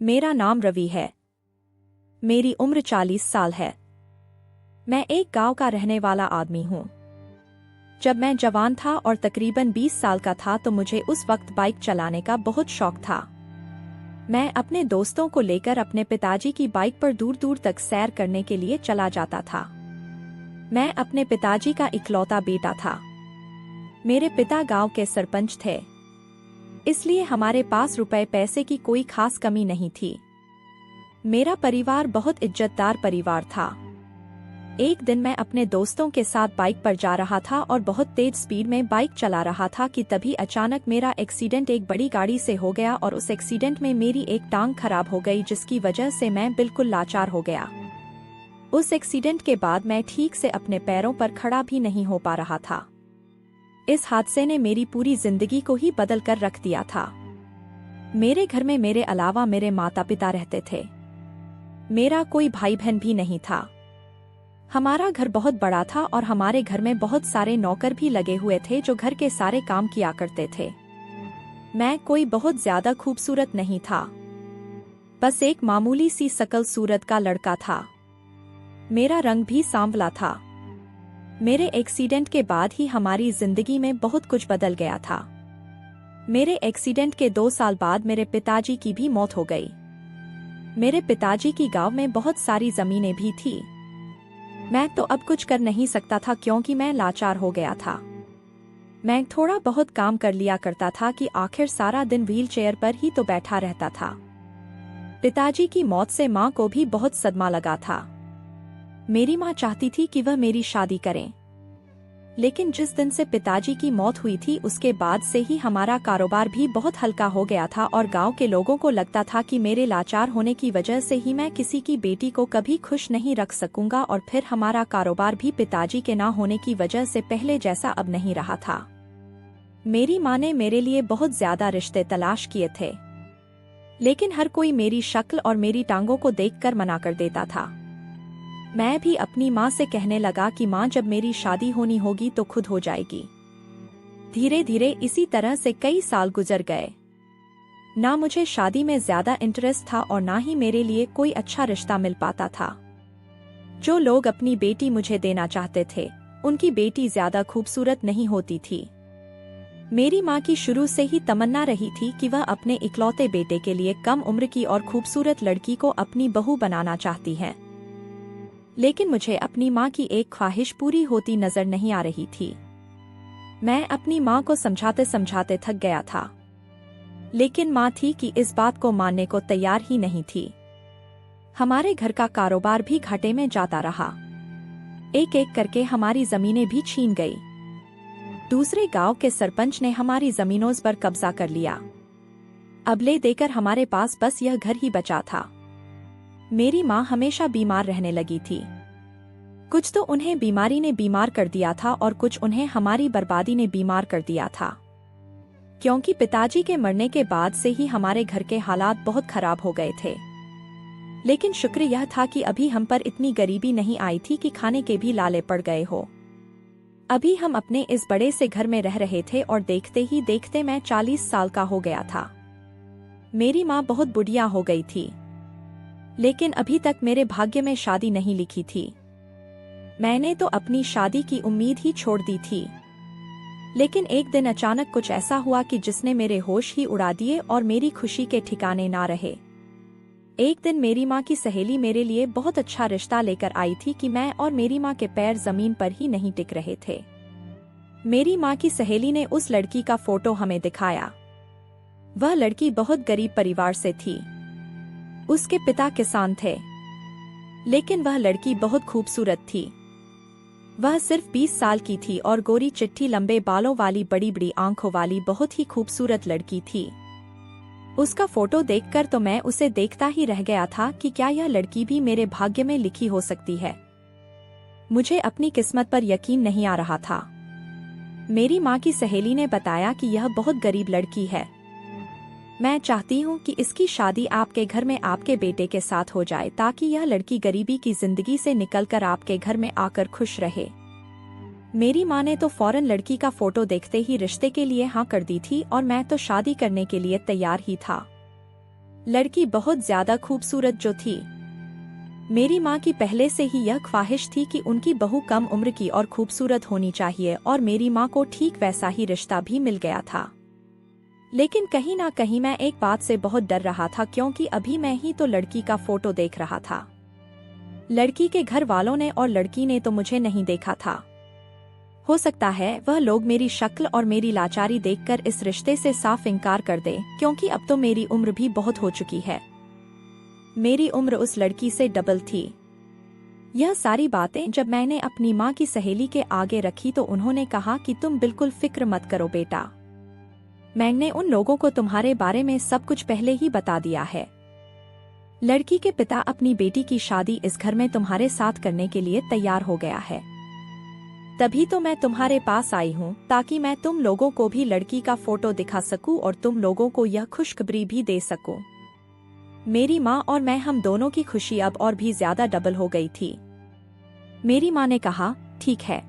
मेरा नाम रवि है। मेरी उम्र 40 साल है। मैं एक गांव का रहने वाला आदमी हूँ। जब मैं जवान था और तकरीबन 20 साल का था तो मुझे उस वक्त बाइक चलाने का बहुत शौक था। मैं अपने दोस्तों को लेकर अपने पिताजी की बाइक पर दूर दूर तक सैर करने के लिए चला जाता था। मैं अपने पिताजी का इकलौता बेटा था। मेरे पिता गांव के सरपंच थे, इसलिए हमारे पास रुपए पैसे की कोई खास कमी नहीं थी। मेरा परिवार बहुत इज्जतदार परिवार था। एक दिन मैं अपने दोस्तों के साथ बाइक पर जा रहा था और बहुत तेज स्पीड में बाइक चला रहा था कि तभी अचानक मेरा एक्सीडेंट एक बड़ी गाड़ी से हो गया और उस एक्सीडेंट में मेरी एक टांग खराब हो गई, जिसकी वजह से मैं बिल्कुल लाचार हो गया। उस एक्सीडेंट के बाद मैं ठीक से अपने पैरों पर खड़ा भी नहीं हो पा रहा था। इस हादसे ने मेरी पूरी जिंदगी को ही बदल कर रख दिया था। मेरे घर में मेरे अलावा मेरे माता पिता रहते थे। मेरा कोई भाई बहन भी नहीं था। हमारा घर बहुत बड़ा था और हमारे घर में बहुत सारे नौकर भी लगे हुए थे जो घर के सारे काम किया करते थे। मैं कोई बहुत ज्यादा खूबसूरत नहीं था, बस एक मामूली सी शकल सूरत का लड़का था। मेरा रंग भी सांवला था। मेरे एक्सीडेंट के बाद ही हमारी जिंदगी में बहुत कुछ बदल गया था। मेरे एक्सीडेंट के 2 साल बाद मेरे पिताजी की भी मौत हो गई। मेरे पिताजी की गांव में बहुत सारी जमीनें भी थी। मैं तो अब कुछ कर नहीं सकता था क्योंकि मैं लाचार हो गया था। मैं थोड़ा बहुत काम कर लिया करता था कि आखिर सारा दिन व्हील चेयर पर ही तो बैठा रहता था। पिताजी की मौत से माँ को भी बहुत सदमा लगा था। मेरी माँ चाहती थी कि वह मेरी शादी करें, लेकिन जिस दिन से पिताजी की मौत हुई थी उसके बाद से ही हमारा कारोबार भी बहुत हल्का हो गया था और गांव के लोगों को लगता था कि मेरे लाचार होने की वजह से ही मैं किसी की बेटी को कभी खुश नहीं रख सकूंगा, और फिर हमारा कारोबार भी पिताजी के ना होने की वजह से पहले जैसा अब नहीं रहा था। मेरी माँ ने मेरे लिए बहुत ज्यादा रिश्ते तलाश किए थे, लेकिन हर कोई मेरी शक्ल और मेरी टांगों को देखकर मना कर देता था। मैं भी अपनी माँ से कहने लगा कि माँ, जब मेरी शादी होनी होगी तो खुद हो जाएगी। धीरे धीरे इसी तरह से कई साल गुजर गए। ना मुझे शादी में ज्यादा इंटरेस्ट था और ना ही मेरे लिए कोई अच्छा रिश्ता मिल पाता था। जो लोग अपनी बेटी मुझे देना चाहते थे, उनकी बेटी ज्यादा खूबसूरत नहीं होती थी। मेरी माँ की शुरू से ही तमन्ना रही थी कि वह अपने इकलौते बेटे के लिए कम उम्र की और खूबसूरत लड़की को अपनी बहू बनाना चाहती है, लेकिन मुझे अपनी माँ की एक ख्वाहिश पूरी होती नजर नहीं आ रही थी। मैं अपनी माँ को समझाते समझाते थक गया था, लेकिन माँ थी कि इस बात को मानने को तैयार ही नहीं थी। हमारे घर का कारोबार भी घाटे में जाता रहा। एक एक करके हमारी जमीनें भी छीन गई। दूसरे गांव के सरपंच ने हमारी जमीनों पर कब्जा कर लिया। अबले देकर हमारे पास बस यह घर ही बचा था। मेरी माँ हमेशा बीमार रहने लगी थी। कुछ तो उन्हें बीमारी ने बीमार कर दिया था और कुछ उन्हें हमारी बर्बादी ने बीमार कर दिया था, क्योंकि पिताजी के मरने के बाद से ही हमारे घर के हालात बहुत खराब हो गए थे। लेकिन शुक्र यह था कि अभी हम पर इतनी गरीबी नहीं आई थी कि खाने के भी लाले पड़ गए हो। अभी हम अपने इस बड़े से घर में रह रहे थे और देखते ही देखते मैं 40 साल का हो गया था। मेरी माँ बहुत बुढ़िया हो गई थी, लेकिन अभी तक मेरे भाग्य में शादी नहीं लिखी थी। मैंने तो अपनी शादी की उम्मीद ही छोड़ दी थी, लेकिन एक दिन अचानक कुछ ऐसा हुआ कि जिसने मेरे होश ही उड़ा दिए और मेरी खुशी के ठिकाने ना रहे। एक दिन मेरी माँ की सहेली मेरे लिए बहुत अच्छा रिश्ता लेकर आई थी कि मैं और मेरी माँ के पैर जमीन पर ही नहीं टिक रहे थे। मेरी माँ की सहेली ने उस लड़की का फोटो हमें दिखाया। वह लड़की बहुत गरीब परिवार से थी। उसके पिता किसान थे, लेकिन वह लड़की बहुत खूबसूरत थी। वह सिर्फ 20 साल की थी और गोरी चिट्ठी लंबे बालों वाली बड़ी बड़ी आंखों वाली बहुत ही खूबसूरत लड़की थी। उसका फोटो देखकर तो मैं उसे देखता ही रह गया था कि क्या यह लड़की भी मेरे भाग्य में लिखी हो सकती है। मुझे अपनी किस्मत पर यकीन नहीं आ रहा था। मेरी माँ की सहेली ने बताया कि यह बहुत गरीब लड़की है। मैं चाहती हूँ कि इसकी शादी आपके घर में आपके बेटे के साथ हो जाए, ताकि यह लड़की गरीबी की जिंदगी से निकलकर आपके घर में आकर खुश रहे। मेरी माँ ने तो फौरन लड़की का फोटो देखते ही रिश्ते के लिए हाँ कर दी थी और मैं तो शादी करने के लिए तैयार ही था। लड़की बहुत ज्यादा खूबसूरत जो थी। मेरी माँ की पहले से ही यह ख्वाहिश थी कि उनकी बहू कम उम्र की और खूबसूरत होनी चाहिए और मेरी माँ को ठीक वैसा ही रिश्ता भी मिल गया था। लेकिन कहीं ना कहीं मैं एक बात से बहुत डर रहा था, क्योंकि अभी मैं ही तो लड़की का फोटो देख रहा था। लड़की के घर वालों ने और लड़की ने तो मुझे नहीं देखा था। हो सकता है वह लोग मेरी शक्ल और मेरी लाचारी देखकर इस रिश्ते से साफ इनकार कर दें, क्योंकि अब तो मेरी उम्र भी बहुत हो चुकी है। मेरी उम्र उस लड़की से डबल थी। यह सारी बातें जब मैंने अपनी माँ की सहेली के आगे रखी तो उन्होंने कहा कि तुम बिल्कुल फिक्र मत करो बेटा, मैंने उन लोगों को तुम्हारे बारे में सब कुछ पहले ही बता दिया है। लड़की के पिता अपनी बेटी की शादी इस घर में तुम्हारे साथ करने के लिए तैयार हो गया है। तभी तो मैं तुम्हारे पास आई हूँ, ताकि मैं तुम लोगों को भी लड़की का फोटो दिखा सकूं और तुम लोगों को यह खुशखबरी भी दे सकूं। मेरी माँ और मैं, हम दोनों की खुशी अब और भी ज्यादा डबल हो गई थी। मेरी माँ ने कहा, ठीक है,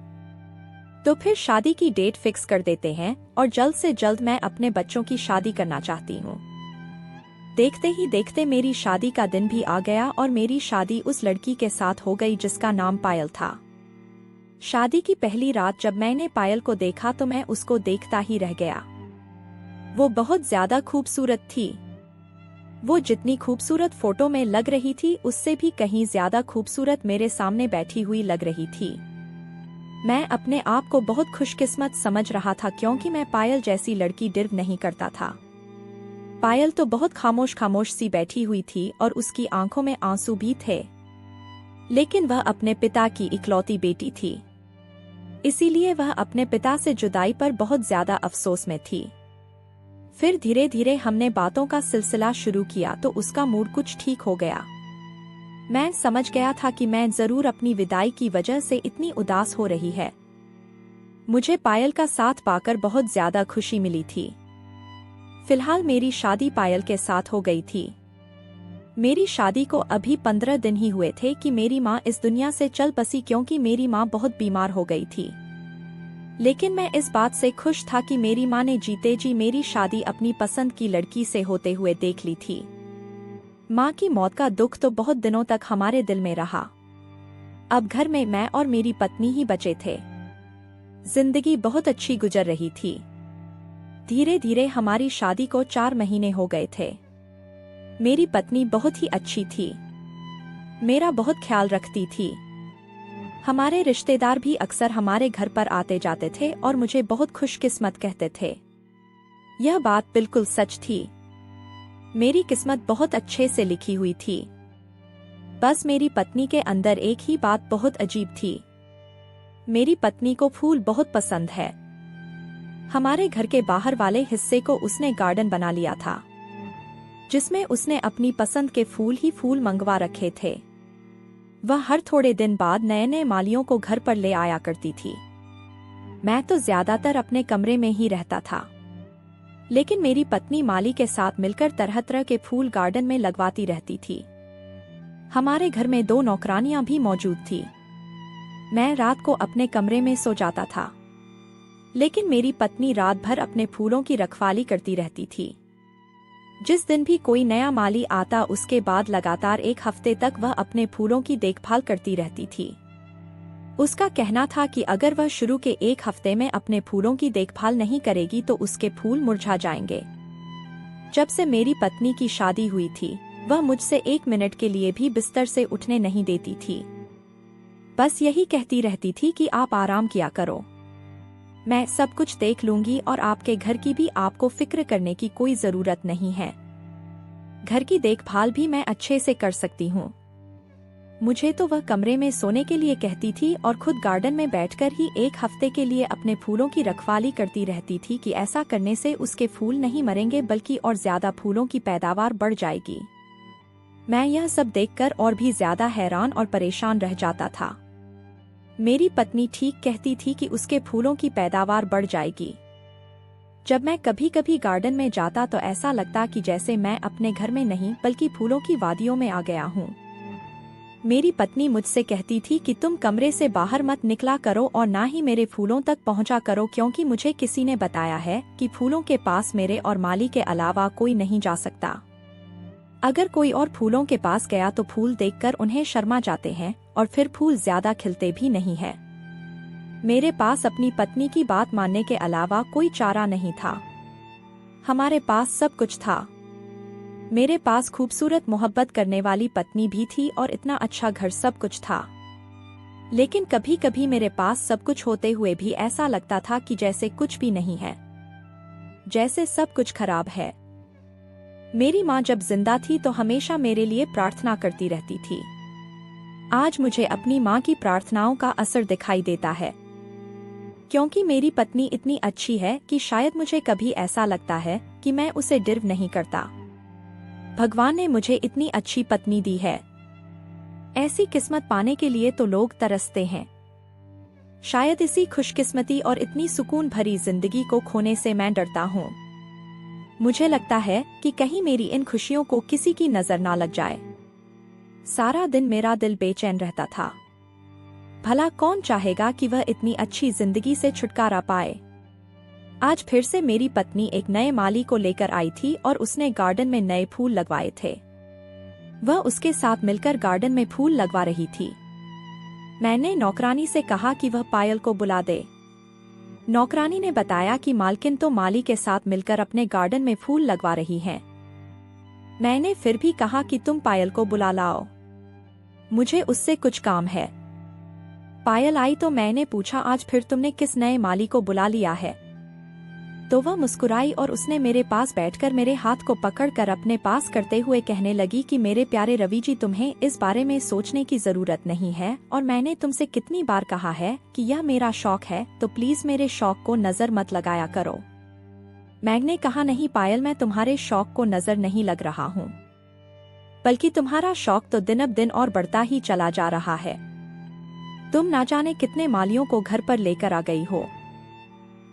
तो फिर शादी की डेट फिक्स कर देते हैं और जल्द से जल्द मैं अपने बच्चों की शादी करना चाहती हूँ। देखते ही देखते मेरी शादी का दिन भी आ गया और मेरी शादी उस लड़की के साथ हो गई जिसका नाम पायल था। शादी की पहली रात जब मैंने पायल को देखा तो मैं उसको देखता ही रह गया। वो बहुत ज्यादा खूबसूरत थी। वो जितनी खूबसूरत फोटो में लग रही थी उससे भी कहीं ज्यादा खूबसूरत मेरे सामने बैठी हुई लग रही थी। मैं अपने आप को बहुत खुशकिस्मत समझ रहा था, क्योंकि मैं पायल जैसी लड़की डिर्व नहीं करता था। पायल तो बहुत खामोश खामोश सी बैठी हुई थी और उसकी आंखों में आंसू भी थे, लेकिन वह अपने पिता की इकलौती बेटी थी, इसीलिए वह अपने पिता से जुदाई पर बहुत ज्यादा अफसोस में थी। फिर धीरे धीरे हमने बातों का सिलसिला शुरू किया तो उसका मूड कुछ ठीक हो गया। मैं समझ गया था कि मैं जरूर अपनी विदाई की वजह से इतनी उदास हो रही है। मुझे पायल का साथ पाकर बहुत ज्यादा खुशी मिली थी। फिलहाल मेरी शादी पायल के साथ हो गई थी। मेरी शादी को अभी 15 दिन ही हुए थे कि मेरी माँ इस दुनिया से चल बसी, क्योंकि मेरी माँ बहुत बीमार हो गई थी। लेकिन मैं इस बात से खुश था कि मेरी माँ ने जीते जी मेरी शादी अपनी पसंद की लड़की से होते हुए देख ली थी। माँ की मौत का दुख तो बहुत दिनों तक हमारे दिल में रहा। अब घर में मैं और मेरी पत्नी ही बचे थे। जिंदगी बहुत अच्छी गुजर रही थी। धीरे धीरे हमारी शादी को 4 महीने हो गए थे। मेरी पत्नी बहुत ही अच्छी थी, मेरा बहुत ख्याल रखती थी। हमारे रिश्तेदार भी अक्सर हमारे घर पर आते जाते थे और मुझे बहुत खुशकिस्मत कहते थे। यह बात बिल्कुल सच थी। मेरी किस्मत बहुत अच्छे से लिखी हुई थी। बस मेरी पत्नी के अंदर एक ही बात बहुत अजीब थी। मेरी पत्नी को फूल बहुत पसंद है। हमारे घर के बाहर वाले हिस्से को उसने गार्डन बना लिया था, जिसमें उसने अपनी पसंद के फूल ही फूल मंगवा रखे थे। वह हर थोड़े दिन बाद नए नए मालियों को घर पर ले आया करती थी। मैं तो ज्यादातर अपने कमरे में ही रहता था, लेकिन मेरी पत्नी माली के साथ मिलकर तरह तरह के फूल गार्डन में लगवाती रहती थी। हमारे घर में 2 नौकरानियां भी मौजूद थी। मैं रात को अपने कमरे में सो जाता था, लेकिन मेरी पत्नी रात भर अपने फूलों की रखवाली करती रहती थी। जिस दिन भी कोई नया माली आता उसके बाद लगातार 1 हफ्ते तक वह अपने फूलों की देखभाल करती रहती थी। उसका कहना था कि अगर वह शुरू के 1 हफ्ते में अपने फूलों की देखभाल नहीं करेगी तो उसके फूल मुरझा जाएंगे। जब से मेरी पत्नी की शादी हुई थी वह मुझसे 1 मिनट के लिए भी बिस्तर से उठने नहीं देती थी। बस यही कहती रहती थी कि आप आराम किया करो, मैं सब कुछ देख लूंगी और आपके घर की भी आपको फिक्र करने की कोई जरूरत नहीं है। घर की देखभाल भी मैं अच्छे से कर सकती हूँ। मुझे तो वह कमरे में सोने के लिए कहती थी और खुद गार्डन में बैठकर ही 1 हफ्ते के लिए अपने फूलों की रखवाली करती रहती थी कि ऐसा करने से उसके फूल नहीं मरेंगे बल्कि और ज्यादा फूलों की पैदावार बढ़ जाएगी। मैं यह सब देखकर और भी ज्यादा हैरान और परेशान रह जाता था। मेरी पत्नी ठीक कहती थी कि उसके फूलों की पैदावार बढ़ जाएगी। जब मैं कभी कभी गार्डन में जाता तो ऐसा लगता कि जैसे मैं अपने घर में नहीं बल्कि फूलों की वादियों में आ गया हूँ। मेरी पत्नी मुझसे कहती थी कि तुम कमरे से बाहर मत निकला करो और ना ही मेरे फूलों तक पहुँचा करो, क्योंकि मुझे किसी ने बताया है कि फूलों के पास मेरे और माली के अलावा कोई नहीं जा सकता। अगर कोई और फूलों के पास गया तो फूल देखकर उन्हें शर्मा जाते हैं और फिर फूल ज्यादा खिलते भी नहीं है। मेरे पास अपनी पत्नी की बात मानने के अलावा कोई चारा नहीं था। हमारे पास सब कुछ था। मेरे पास खूबसूरत मोहब्बत करने वाली पत्नी भी थी और इतना अच्छा घर, सब कुछ था। लेकिन कभी कभी मेरे पास सब कुछ होते हुए भी ऐसा लगता था कि जैसे कुछ भी नहीं है, जैसे सब कुछ खराब है। मेरी माँ जब जिंदा थी तो हमेशा मेरे लिए प्रार्थना करती रहती थी। आज मुझे अपनी माँ की प्रार्थनाओं का असर दिखाई देता है, क्योंकि मेरी पत्नी इतनी अच्छी है कि शायद मुझे कभी ऐसा लगता है कि मैं उसे डिर्व नहीं करता। भगवान ने मुझे इतनी अच्छी पत्नी दी है। ऐसी किस्मत पाने के लिए तो लोग तरसते हैं। शायद इसी खुशकिस्मती और इतनी सुकून भरी जिंदगी को खोने से मैं डरता हूँ। मुझे लगता है कि कहीं मेरी इन खुशियों को किसी की नजर ना लग जाए। सारा दिन मेरा दिल बेचैन रहता था। भला कौन चाहेगा कि वह इतनी अच्छी जिंदगी से छुटकारा पाए। आज फिर से मेरी पत्नी एक नए माली को लेकर आई थी और उसने गार्डन में नए फूल लगवाए थे। वह उसके साथ मिलकर गार्डन में फूल लगवा रही थी। मैंने नौकरानी से कहा कि वह पायल को बुला दे। नौकरानी ने बताया कि मालकिन तो माली के साथ मिलकर अपने गार्डन में फूल लगवा रही हैं। मैंने फिर भी कहा कि तुम पायल को बुला लाओ, मुझे उससे कुछ काम है। पायल आई तो मैंने पूछा, आज फिर तुमने किस नए माली को बुला लिया है? तो वह मुस्कुराई और उसने मेरे पास बैठकर मेरे हाथ को पकड़कर अपने पास करते हुए कहने लगी कि मेरे प्यारे रवि जी, तुम्हें इस बारे में सोचने की जरूरत नहीं है और मैंने तुमसे कितनी बार कहा है कि यह मेरा शौक है, तो प्लीज मेरे शौक को नजर मत लगाया करो। मैंने कहा, नहीं पायल, मैं तुम्हारे शौक को नजर नहीं लग रहा हूँ, बल्कि तुम्हारा शौक तो दिन अब दिन और बढ़ता ही चला जा रहा है। तुम ना जाने कितने मालियों को घर पर लेकर आ गई हो।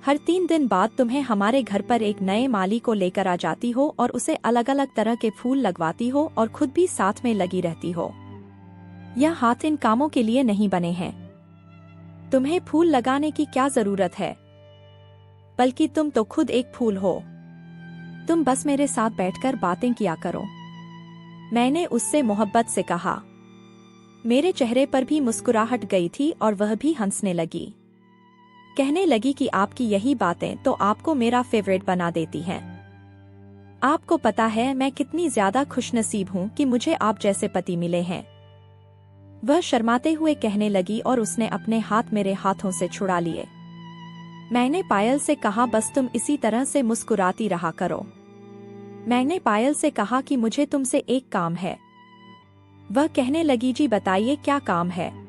हर 3 दिन बाद तुम्हें हमारे घर पर एक नए माली को लेकर आ जाती हो और उसे अलग अलग तरह के फूल लगवाती हो और खुद भी साथ में लगी रहती हो। यह हाथ इन कामों के लिए नहीं बने हैं। तुम्हें फूल लगाने की क्या जरूरत है, बल्कि तुम तो खुद एक फूल हो। तुम बस मेरे साथ बैठकर बातें किया करो। मैंने उससे मोहब्बत से कहा। मेरे चेहरे पर भी मुस्कुराहट गई थी और वह भी हंसने लगी। कहने लगी कि आपकी यही बातें तो आपको मेरा फेवरेट बना देती हैं। आपको पता है मैं कितनी ज्यादा खुशनसीब हूँ कि मुझे आप जैसे पति मिले हैं। वह शर्माते हुए कहने लगी और उसने अपने हाथ मेरे हाथों से छुड़ा लिए। मैंने पायल से कहा, बस तुम इसी तरह से मुस्कुराती रहा करो। मैंने पायल से कहा कि मुझे तुमसे एक काम है। वह कहने लगी, जी बताइए क्या काम है।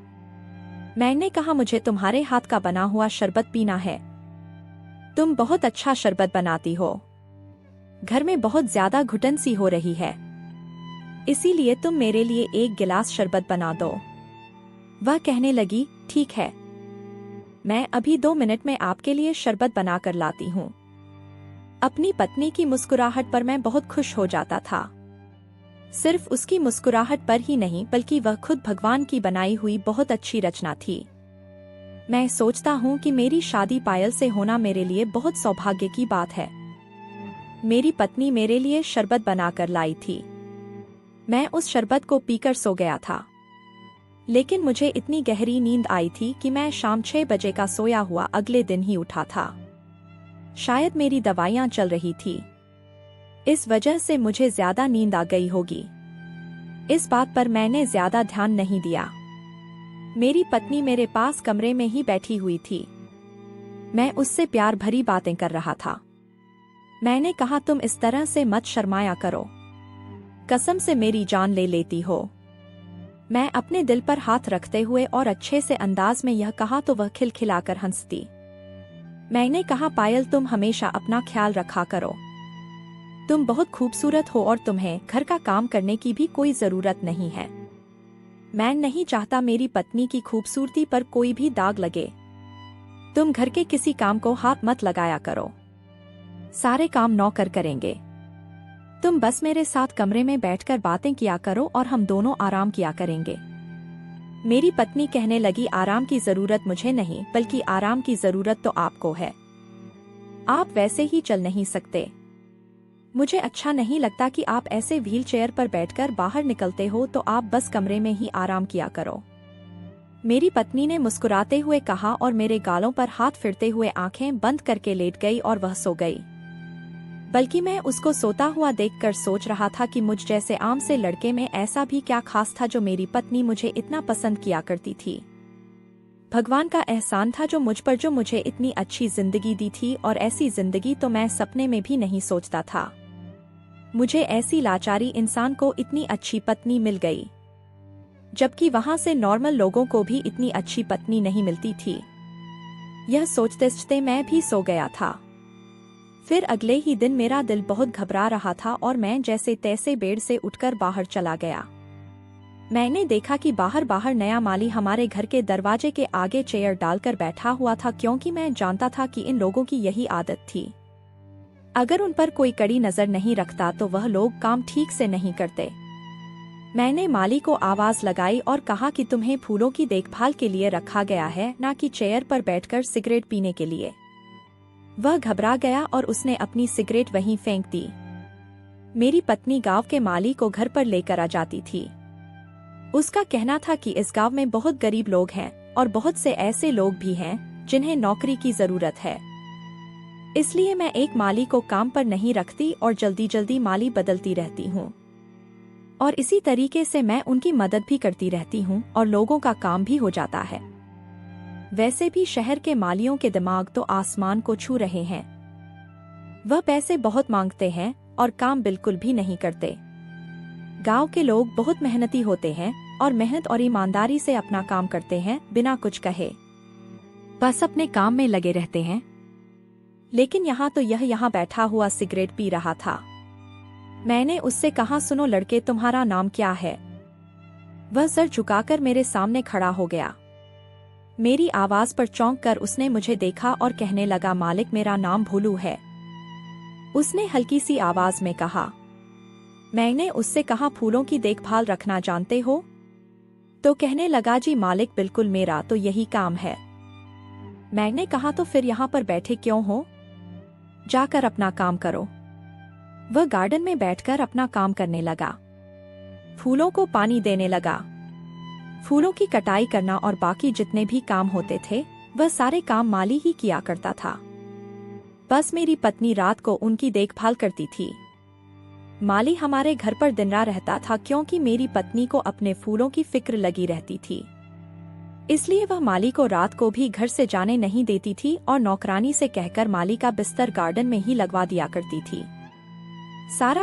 मैंने कहा, मुझे तुम्हारे हाथ का बना हुआ शरबत पीना है। तुम बहुत अच्छा शरबत बनाती हो। घर में बहुत ज्यादा घुटन सी हो रही है, इसीलिए तुम मेरे लिए एक गिलास शरबत बना दो। वह कहने लगी, ठीक है, मैं अभी 2 मिनट में आपके लिए शरबत बनाकर लाती हूँ। अपनी पत्नी की मुस्कुराहट पर मैं बहुत खुश हो जाता था। सिर्फ उसकी मुस्कुराहट पर ही नहीं, बल्कि वह खुद भगवान की बनाई हुई बहुत अच्छी रचना थी। मैं सोचता हूँ कि मेरी शादी पायल से होना मेरे लिए बहुत सौभाग्य की बात है। मेरी पत्नी मेरे लिए शरबत बनाकर लाई थी। मैं उस शरबत को पीकर सो गया था, लेकिन मुझे इतनी गहरी नींद आई थी कि मैं शाम 6 बजे का सोया हुआ अगले दिन ही उठा था। शायद मेरी दवाइयाँ चल रही थी, इस वजह से मुझे ज्यादा नींद आ गई होगी। इस बात पर मैंने ज्यादा ध्यान नहीं दिया। मेरी पत्नी मेरे पास कमरे में ही बैठी हुई थी। मैं उससे प्यार भरी बातें कर रहा था। मैंने कहा, तुम इस तरह से मत शर्माया करो, कसम से मेरी जान ले लेती हो। मैं अपने दिल पर हाथ रखते हुए और अच्छे से अंदाज में यह कहा तो वह खिलखिलाकर हंसती। मैंने कहा, पायल तुम हमेशा अपना ख्याल रखा करो। तुम बहुत खूबसूरत हो और तुम्हें घर का काम करने की भी कोई जरूरत नहीं है। मैं नहीं चाहता मेरी पत्नी की खूबसूरती पर कोई भी दाग लगे। तुम घर के किसी काम को हाथ मत लगाया करो, सारे काम नौकर करेंगे। तुम बस मेरे साथ कमरे में बैठकर बातें किया करो और हम दोनों आराम किया करेंगे। मेरी पत्नी कहने लगी, आराम की जरूरत मुझे नहीं, बल्कि आराम की जरूरत तो आपको है। आप वैसे ही चल नहीं सकते। मुझे अच्छा नहीं लगता कि आप ऐसे व्हीलचेयर पर बैठकर बाहर निकलते हो, तो आप बस कमरे में ही आराम किया करो। मेरी पत्नी ने मुस्कुराते हुए कहा और मेरे गालों पर हाथ फिरते हुए आंखें बंद करके लेट गई और वह सो गई। बल्कि मैं उसको सोता हुआ देखकर सोच रहा था कि मुझ जैसे आम से लड़के में ऐसा भी क्या खास था जो मेरी पत्नी मुझे इतना पसंद किया करती थी। भगवान का एहसान था जो मुझ पर, जो मुझे इतनी अच्छी जिंदगी दी थी, और ऐसी जिंदगी तो मैं सपने में भी नहीं सोचता था। मुझे ऐसी लाचारी इंसान को इतनी अच्छी पत्नी मिल गई, जबकि वहां से नॉर्मल लोगों को भी इतनी अच्छी पत्नी नहीं मिलती थी। यह सोचते सोचते मैं भी सो गया था। फिर अगले ही दिन मेरा दिल बहुत घबरा रहा था और मैं जैसे तैसे बेड से उठकर बाहर चला गया। मैंने देखा कि बाहर नया माली हमारे घर के दरवाजे के आगे चेयर डालकर बैठा हुआ था, क्योंकि मैं जानता था कि इन लोगों की यही आदत थी। अगर उन पर कोई कड़ी नजर नहीं रखता तो वह लोग काम ठीक से नहीं करते। मैंने माली को आवाज लगाई और कहा कि तुम्हें फूलों की देखभाल के लिए रखा गया है, ना कि चेयर पर बैठकर सिगरेट पीने के लिए। वह घबरा गया और उसने अपनी सिगरेट वहीं फेंक दी। मेरी पत्नी गांव के माली को घर पर लेकर आ जाती थी। उसका कहना था कि इस गांव में बहुत गरीब लोग हैं और बहुत से ऐसे लोग भी हैं जिन्हें नौकरी की जरूरत है। इसलिए मैं एक माली को काम पर नहीं रखती और जल्दी जल्दी माली बदलती रहती हूँ, और इसी तरीके से मैं उनकी मदद भी करती रहती हूँ और लोगों का काम भी हो जाता है। वैसे भी शहर के मालियों के दिमाग तो आसमान को छू रहे हैं। वह पैसे बहुत मांगते हैं और काम बिल्कुल भी नहीं करते। गांव के लोग बहुत मेहनती होते हैं और मेहनत और ईमानदारी से अपना काम करते हैं बिना कुछ कहे, बस अपने काम में लगे रहते हैं। लेकिन यहाँ तो यह यहाँ बैठा हुआ सिगरेट पी रहा था। मैंने उससे कहा, सुनो लड़के, तुम्हारा नाम क्या है? वह सर झुकाकर मेरे सामने खड़ा हो गया। मेरी आवाज पर चौंक कर उसने मुझे देखा और कहने लगा, मालिक, मेरा नाम भोलू है। उसने हल्की सी आवाज में कहा। मैंने उससे कहा, फूलों की देखभाल रखना जानते हो? तो कहने लगा, जी मालिक, बिल्कुल, मेरा तो यही काम है। मैंने कहा, तो फिर यहाँ पर बैठे क्यों हो? जाकर अपना काम करो। वह गार्डन में बैठकर अपना काम करने लगा। फूलों को पानी देने लगा। फूलों की कटाई करना और बाकी जितने भी काम होते थे वह सारे काम माली ही किया करता था। बस मेरी पत्नी रात को उनकी देखभाल करती थी। माली हमारे घर पर दिन रात रहता था, क्योंकि मेरी पत्नी को अपने फूलों की फिक्र लगी रहती थी। इसलिए वह माली को रात को भी घर से जाने नहीं देती थी और नौकरानी से कहकर माली का बिस्तर गार्डन में ही लगवा दिया करती थी।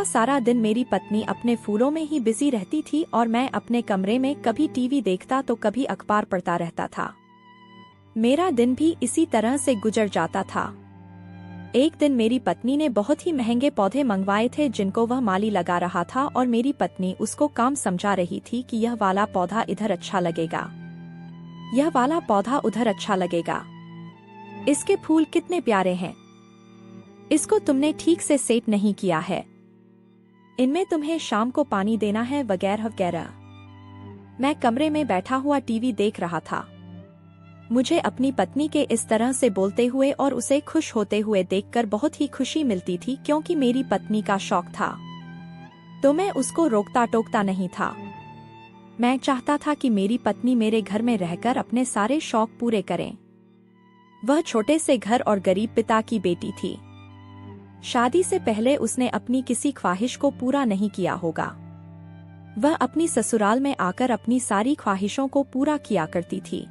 सारा दिन मेरी पत्नी अपने फूलों में ही बिजी रहती थी और मैं अपने कमरे में कभी टीवी देखता तो कभी अखबार पढ़ता रहता था। मेरा दिन भी इसी तरह से गुजर जाता था। एक दिन मेरी पत्नी ने बहुत ही महंगे पौधे मंगवाए थे जिनको वह माली लगा रहा था, और मेरी पत्नी उसको काम समझा रही थी कि यह वाला पौधा इधर अच्छा लगेगा, यह वाला पौधा उधर अच्छा लगेगा, इसके फूल कितने प्यारे हैं, इसको तुमने ठीक से सेट नहीं किया है, इनमें तुम्हें शाम को पानी देना है, वगैरह वगैरह। मैं कमरे में बैठा हुआ टीवी देख रहा था। मुझे अपनी पत्नी के इस तरह से बोलते हुए और उसे खुश होते हुए देखकर बहुत ही खुशी मिलती थी, क्योंकि मेरी पत्नी का शौक था तो मैं उसको रोकता टोकता नहीं था। मैं चाहता था कि मेरी पत्नी मेरे घर में रहकर अपने सारे शौक पूरे करें। वह छोटे से घर और गरीब पिता की बेटी थी। शादी से पहले उसने अपनी किसी ख्वाहिश को पूरा नहीं किया होगा। वह अपनी ससुराल में आकर अपनी सारी ख्वाहिशों को पूरा किया करती थी।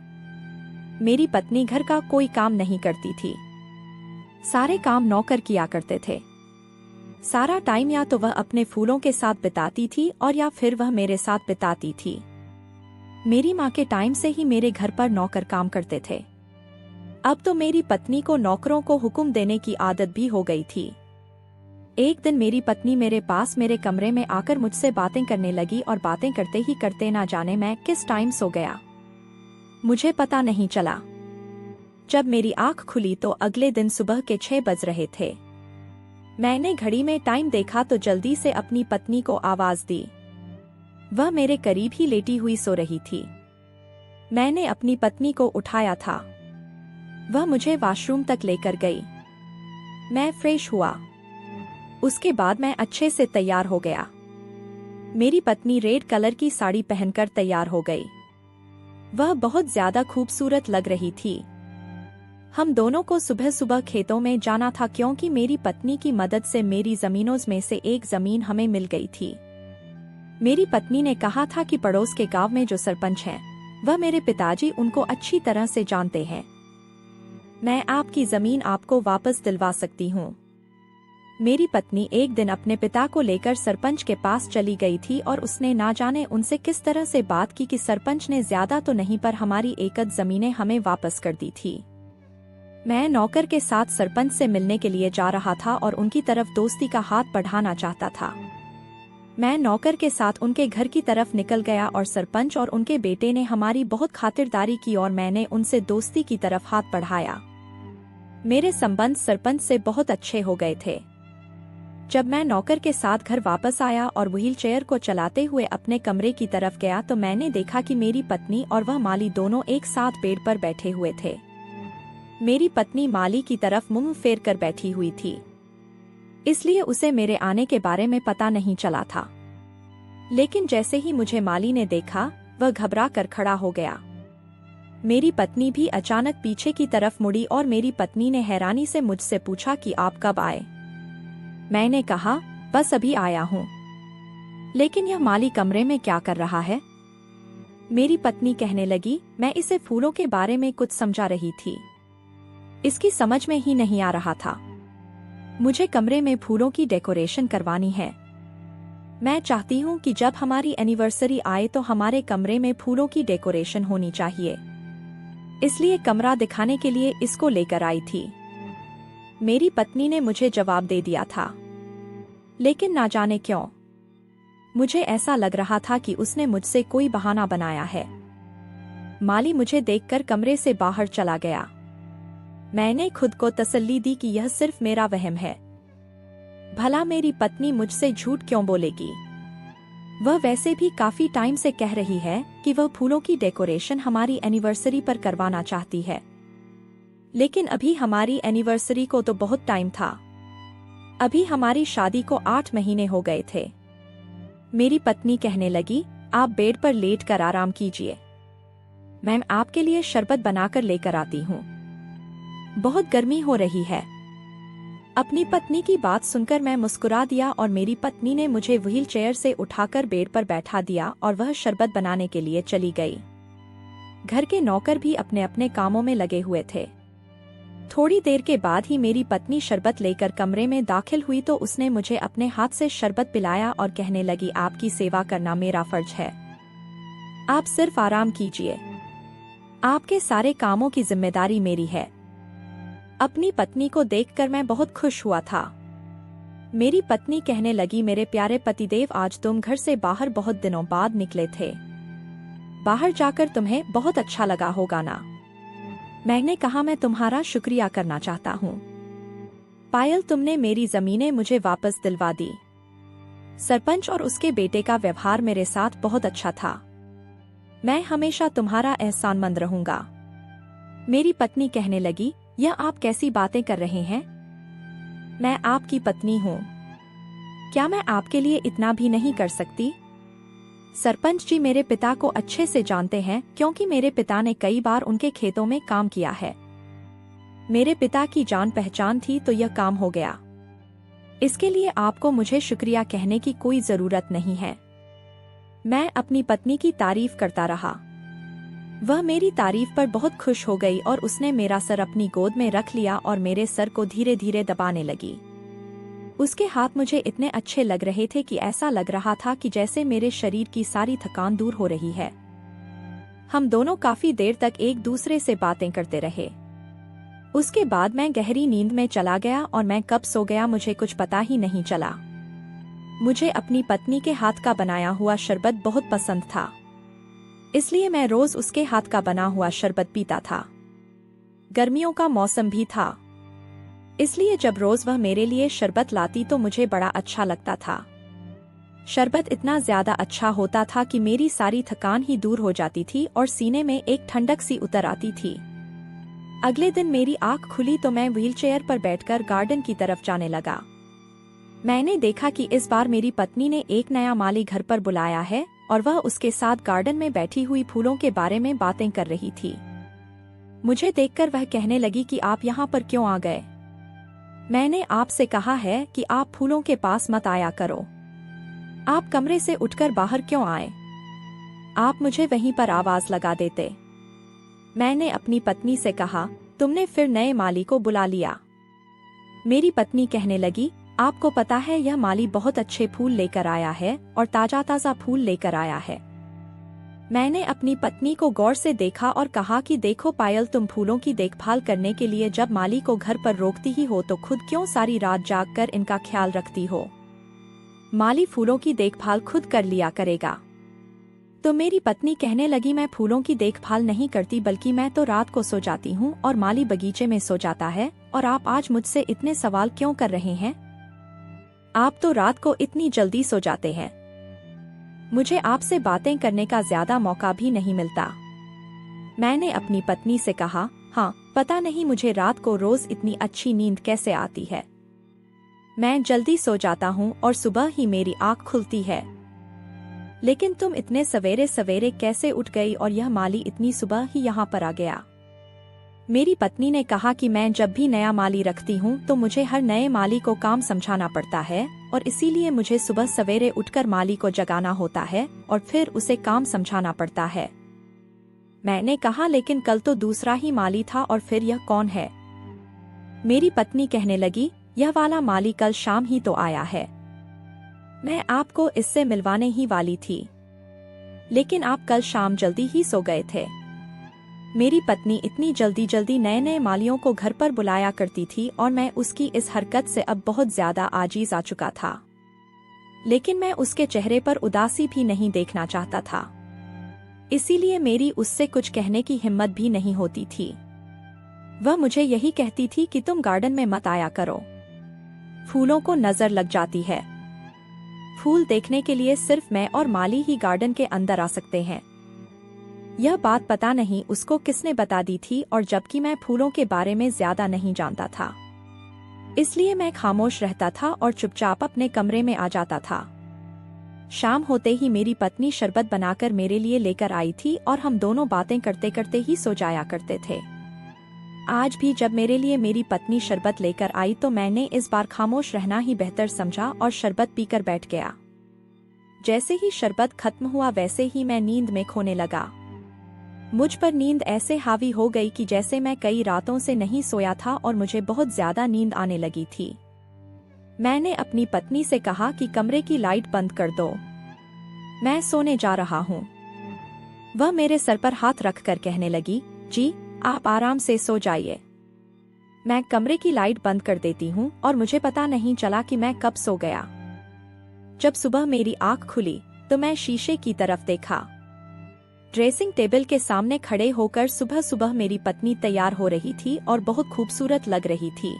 मेरी पत्नी घर का कोई काम नहीं करती थी, सारे काम नौकर किया करते थे। सारा टाइम या तो वह अपने फूलों के साथ बिताती थी और या फिर वह मेरे साथ बिताती थी। मेरी माँ के टाइम से ही मेरे घर पर नौकर काम करते थे। अब तो मेरी पत्नी को नौकरों को हुक्म देने की आदत भी हो गई थी। एक दिन मेरी पत्नी मेरे पास मेरे कमरे में आकर मुझसे बातें करने लगी और बातें करते ही करते ना जाने मैं किस टाइम सो गया, मुझे पता नहीं चला। जब मेरी आंख खुली तो अगले दिन सुबह के 6 बज रहे थे। मैंने घड़ी में टाइम देखा तो जल्दी से अपनी पत्नी को आवाज दी। वह मेरे करीब ही लेटी हुई सो रही थी। मैंने अपनी पत्नी को उठाया था। वह मुझे वॉशरूम तक लेकर गई। मैं फ्रेश हुआ। उसके बाद मैं अच्छे से तैयार हो गया। मेरी पत्नी रेड कलर की साड़ी पहनकर तैयार हो गई। वह बहुत ज्यादा खूबसूरत लग रही थी। हम दोनों को सुबह सुबह खेतों में जाना था क्योंकि मेरी पत्नी की मदद से मेरी जमीनों में से एक जमीन हमें मिल गई थी। मेरी पत्नी ने कहा था कि पड़ोस के गांव में जो सरपंच हैं, वह मेरे पिताजी उनको अच्छी तरह से जानते हैं। मैं आपकी जमीन आपको वापस दिलवा सकती हूँ। मेरी पत्नी एक दिन अपने पिता को लेकर सरपंच के पास चली गई थी और उसने ना जाने उनसे किस तरह से बात की कि सरपंच ने ज्यादा तो नहीं पर हमारी एकड़ जमीनें हमें वापस कर दी थी। मैं नौकर के साथ सरपंच से मिलने के लिए जा रहा था और उनकी तरफ दोस्ती का हाथ बढ़ाना चाहता था। मैं नौकर के साथ उनके घर की तरफ निकल गया और सरपंच और उनके बेटे ने हमारी बहुत खातिरदारी की और मैंने उनसे दोस्ती की तरफ हाथ बढ़ाया। मेरे संबंध सरपंच से बहुत अच्छे हो गए थे। जब मैं नौकर के साथ घर वापस आया और व्हील चेयर को चलाते हुए अपने कमरे की तरफ गया तो मैंने देखा कि मेरी पत्नी और वह माली दोनों एक साथ बेड पर बैठे हुए थे। मेरी पत्नी माली की तरफ मुंह फेर कर बैठी हुई थी, इसलिए उसे मेरे आने के बारे में पता नहीं चला था। लेकिन जैसे ही मुझे माली ने देखा, वह घबरा कर खड़ा हो गया। मेरी पत्नी भी अचानक पीछे की तरफ मुड़ी और मेरी पत्नी ने हैरानी से मुझसे पूछा कि आप कब आए। मैंने कहा, बस अभी आया हूँ। लेकिन यह माली कमरे में क्या कर रहा है? मेरी पत्नी कहने लगी, मैं इसे फूलों के बारे में कुछ समझा रही थी। इसकी समझ में ही नहीं आ रहा था। मुझे कमरे में फूलों की डेकोरेशन करवानी है। मैं चाहती हूँ कि जब हमारी एनिवर्सरी आए तो हमारे कमरे में फूलों की डेकोरेशन होनी चाहिए। इसलिए कमरा दिखाने के लिए इसको लेकर आई थी। मेरी पत्नी ने मुझे जवाब दे दिया था, लेकिन ना जाने क्यों मुझे ऐसा लग रहा था कि उसने मुझसे कोई बहाना बनाया है। माली मुझे देखकर कमरे से बाहर चला गया। मैंने खुद को तसल्ली दी कि यह सिर्फ मेरा वहम है। भला मेरी पत्नी मुझसे झूठ क्यों बोलेगी? वह वैसे भी काफी टाइम से कह रही है कि वह फूलों की डेकोरेशन हमारी एनिवर्सरी पर करवाना चाहती है। लेकिन अभी हमारी एनिवर्सरी को तो बहुत टाइम था। अभी हमारी शादी को 8 महीने हो गए थे। मेरी पत्नी कहने लगी, आप बेड पर लेट कर आराम कीजिए। मैं आपके लिए शरबत बनाकर लेकर आती हूँ। बहुत गर्मी हो रही है। अपनी पत्नी की बात सुनकर मैं मुस्कुरा दिया और मेरी पत्नी ने मुझे व्हील चेयर से उठाकर बेड पर बैठा दिया और वह शरबत बनाने के लिए चली गई। घर के नौकर भी अपने अपने कामों में लगे हुए थे। थोड़ी देर के बाद ही मेरी पत्नी शरबत लेकर कमरे में दाखिल हुई तो उसने मुझे अपने हाथ से शरबत पिलाया और कहने लगी, आपकी सेवा करना मेरा फर्ज है। आप सिर्फ आराम कीजिए। आपके सारे कामों की जिम्मेदारी मेरी है। अपनी पत्नी को देखकर मैं बहुत खुश हुआ था। मेरी पत्नी कहने लगी, मेरे प्यारे पतिदेव, आज तुम घर से बाहर बहुत दिनों बाद निकले थे। बाहर जाकर तुम्हें बहुत अच्छा लगा होगा ना? मैंने कहा, मैं तुम्हारा शुक्रिया करना चाहता हूँ। पायल, तुमने मेरी जमीनें मुझे वापस दिलवा दी। सरपंच और उसके बेटे का व्यवहार मेरे साथ बहुत अच्छा था। मैं हमेशा तुम्हारा एहसानमंद रहूंगा। मेरी पत्नी कहने लगी, यह आप कैसी बातें कर रहे हैं? मैं आपकी पत्नी हूँ। क्या मैं आपके लिए इतना भी नहीं कर सकती? सरपंच जी मेरे पिता को अच्छे से जानते हैं क्योंकि मेरे पिता ने कई बार उनके खेतों में काम किया है। मेरे पिता की जान पहचान थी तो यह काम हो गया। इसके लिए आपको मुझे शुक्रिया कहने की कोई जरूरत नहीं है। मैं अपनी पत्नी की तारीफ करता रहा। वह मेरी तारीफ पर बहुत खुश हो गई और उसने मेरा सर अपनी गोद में रख लिया और मेरे सर को धीरे धीरे दबाने लगी। उसके हाथ मुझे इतने अच्छे लग रहे थे कि ऐसा लग रहा था कि जैसे मेरे शरीर की सारी थकान दूर हो रही है। हम दोनों काफी देर तक एक दूसरे से बातें करते रहे। उसके बाद मैं गहरी नींद में चला गया और मैं कब सो गया मुझे कुछ पता ही नहीं चला। मुझे अपनी पत्नी के हाथ का बनाया हुआ शरबत बहुत पसंद था, इसलिए मैं रोज उसके हाथ का बना हुआ शरबत पीता था। गर्मियों का मौसम भी था, इसलिए जब रोज वह मेरे लिए शरबत लाती तो मुझे बड़ा अच्छा लगता था। शरबत इतना ज्यादा अच्छा होता था कि मेरी सारी थकान ही दूर हो जाती थी और सीने में एक ठंडक सी उतर आती थी। अगले दिन मेरी आंख खुली तो मैं व्हीलचेयर पर बैठकर गार्डन की तरफ जाने लगा। मैंने देखा कि इस बार मेरी पत्नी ने एक नया माली घर पर बुलाया है और वह उसके साथ गार्डन में बैठी हुई फूलों के बारे में बातें कर रही थी। मुझे देखकर वह कहने लगी कि आप यहाँ पर क्यों आ गए? मैंने आपसे कहा है कि आप फूलों के पास मत आया करो। आप कमरे से उठकर बाहर क्यों आए? आप मुझे वहीं पर आवाज लगा देते। मैंने अपनी पत्नी से कहा, तुमने फिर नए माली को बुला लिया। मेरी पत्नी कहने लगी, आपको पता है यह माली बहुत अच्छे फूल लेकर आया है और ताजा ताजा फूल लेकर आया है। मैंने अपनी पत्नी को गौर से देखा और कहा कि देखो पायल, तुम फूलों की देखभाल करने के लिए जब माली को घर पर रोकती ही हो तो खुद क्यों सारी रात जागकर इनका ख्याल रखती हो? माली फूलों की देखभाल खुद कर लिया करेगा। तो मेरी पत्नी कहने लगी, मैं फूलों की देखभाल नहीं करती, बल्कि मैं तो रात को सो जाती हूँ और माली बगीचे में सो जाता है, और आप आज मुझसे इतने सवाल क्यों कर रहे हैं? आप तो रात को इतनी जल्दी सो जाते हैं। मुझे आपसे बातें करने का ज्यादा मौका भी नहीं मिलता। मैंने अपनी पत्नी से कहा, हाँ, पता नहीं मुझे रात को रोज इतनी अच्छी नींद कैसे आती है। मैं जल्दी सो जाता हूँ और सुबह ही मेरी आँख खुलती है। लेकिन तुम इतने सवेरे सवेरे कैसे उठ गई और यह माली इतनी सुबह ही यहाँ पर आ गया? मेरी पत्नी ने कहा कि मैं जब भी नया माली रखती हूँ तो मुझे हर नए माली को काम समझाना पड़ता है और इसीलिए मुझे सुबह सवेरे उठकर माली को जगाना होता है और फिर उसे काम समझाना पड़ता है। मैंने कहा, लेकिन कल तो दूसरा ही माली था और फिर यह कौन है? मेरी पत्नी कहने लगी, यह वाला माली कल शाम ही तो आया है। मैं आपको इससे मिलवाने ही वाली थी, लेकिन आप कल शाम जल्दी ही सो गए थे। मेरी पत्नी इतनी जल्दी जल्दी नए नए मालियों को घर पर बुलाया करती थी और मैं उसकी इस हरकत से अब बहुत ज्यादा आजीज आ चुका था। लेकिन मैं उसके चेहरे पर उदासी भी नहीं देखना चाहता था, इसीलिए मेरी उससे कुछ कहने की हिम्मत भी नहीं होती थी। वह मुझे यही कहती थी कि तुम गार्डन में मत आया करो, फूलों को नजर लग जाती है। फूल देखने के लिए सिर्फ मैं और माली ही गार्डन के अंदर आ सकते हैं। यह बात पता नहीं उसको किसने बता दी थी, और जबकि मैं फूलों के बारे में ज्यादा नहीं जानता था, इसलिए मैं खामोश रहता था और चुपचाप अपने कमरे में आ जाता था। शाम होते ही मेरी पत्नी शरबत बनाकर मेरे लिए लेकर आई थी और हम दोनों बातें करते करते ही सो जाया करते थे। आज भी जब मेरे लिए मेरी पत्नी शरबत लेकर आई तो मैंने इस बार खामोश रहना ही बेहतर समझा और शरबत पीकर बैठ गया। जैसे ही शरबत खत्म हुआ वैसे ही मैं नींद में खोने लगा। मुझ पर नींद ऐसे हावी हो गई कि जैसे मैं कई रातों से नहीं सोया था और मुझे बहुत ज्यादा नींद आने लगी थी। मैंने अपनी पत्नी से कहा कि कमरे की लाइट बंद कर दो, मैं सोने जा रहा हूँ। वह मेरे सर पर हाथ रखकर कहने लगी, जी आप आराम से सो जाइए, मैं कमरे की लाइट बंद कर देती हूँ। और मुझे पता नहीं चला कि मैं कब सो गया। जब सुबह मेरी आँख खुली तो मैं शीशे की तरफ देखा। ड्रेसिंग टेबल के सामने खड़े होकर सुबह सुबह मेरी पत्नी तैयार हो रही थी और बहुत खूबसूरत लग रही थी।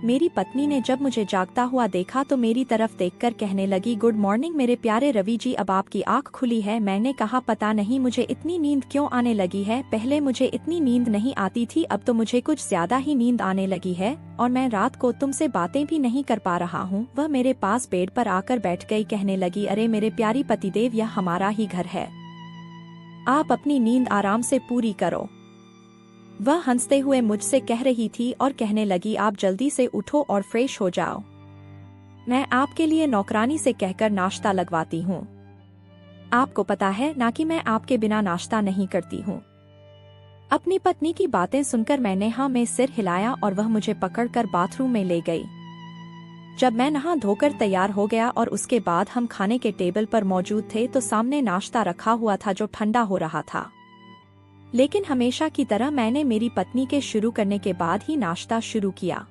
मेरी पत्नी ने जब मुझे जागता हुआ देखा तो मेरी तरफ देखकर कहने लगी, गुड मॉर्निंग मेरे प्यारे रवि जी, अब आपकी आँख खुली है। मैंने कहा, पता नहीं मुझे इतनी नींद क्यों आने लगी है, पहले मुझे इतनी नींद नहीं आती थी, अब तो मुझे कुछ ज्यादा ही नींद आने लगी है और मैं रात को तुमसे बातें भी नहीं कर पा रहा हूँ। वह मेरे पास बेड पर आकर बैठ गई, कहने लगी, अरे मेरे प्यारी पतिदेव, यह हमारा ही घर है, आप अपनी नींद आराम से पूरी करो। वह हंसते हुए मुझसे कह रही थी और कहने लगी, आप जल्दी से उठो और फ्रेश हो जाओ, मैं आपके लिए नौकरानी से कहकर नाश्ता लगवाती हूँ। आपको पता है ना कि मैं आपके बिना नाश्ता नहीं करती हूँ। अपनी पत्नी की बातें सुनकर मैंने हाँ में सिर हिलाया और वह मुझे पकड़कर बाथरूम में ले गई। जब मैं नहा धोकर तैयार हो गया और उसके बाद हम खाने के टेबल पर मौजूद थे तो सामने नाश्ता रखा हुआ था जो ठंडा हो रहा था। लेकिन हमेशा की तरह मैंने मेरी पत्नी के शुरू करने के बाद ही नाश्ता शुरू किया।